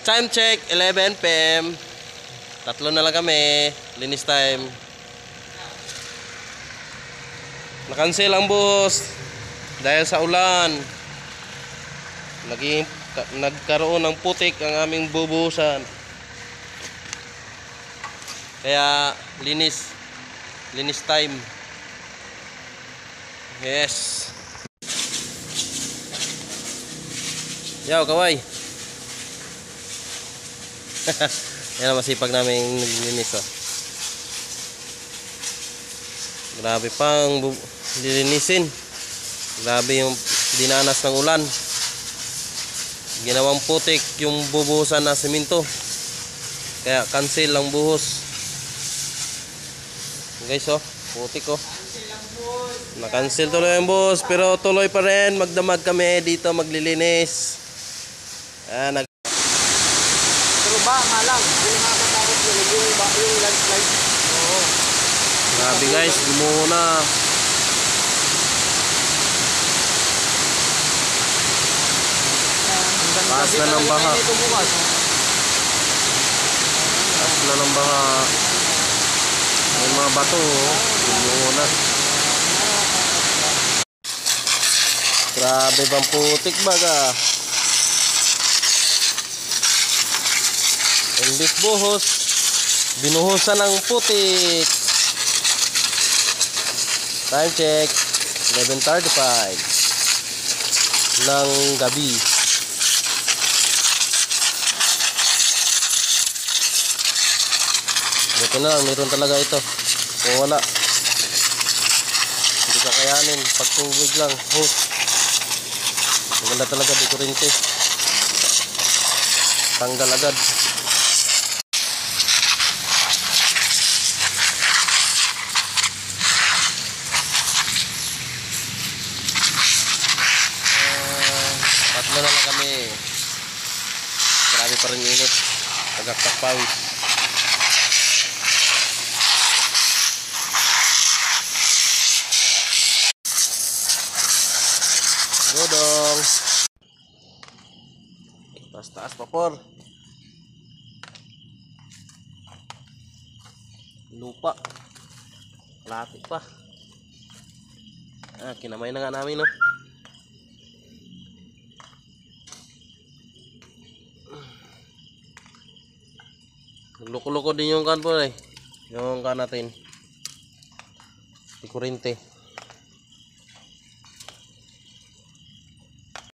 Time check, 11 PM. Tatlo na lang kami. Linis time. Nakancel ang bus dahil sa ulan. Nagkaroon ng putik ang aming bubusan. Kaya linis time. Yes. Yaw, kaway. Yan ang masipag namin naglilinis, oh. Grabe pang lilinisin. Grabe yung dinanas ng ulan. Ginawang putik yung bubuhusan na semento. Kaya cancel ang buhos. Guys, oh, putik, oh. Na-cancel tuloy ang bus, pero tuloy pa rin. Magdamag kami dito maglilinis. Pero ba nga lang, hindi nakakatakot yung landslide. Oo. Grabe guys, gumuho na. Taas na ng baha. Taas na ng baha. May mga bato, oh. Gumuho na. Grabe bang putik baga. Imbis buhos, binuhusan ng putik. Time check, 11:35 ng gabi. Buti na lang, meron talaga ito. Kung wala, hindi kakayanin. Pag tubig lang, maganda talaga di kurente. Tanggal agad. Tatlo na lang kami. Grabe pa rin init. Tagaktak pawis. Dodong. Taas-taas pa por. Lupa. Lapit pa. Kinamay na nga namin, no. Loko-loko din yung kan po, eh. Yung kan natin. Di kurente.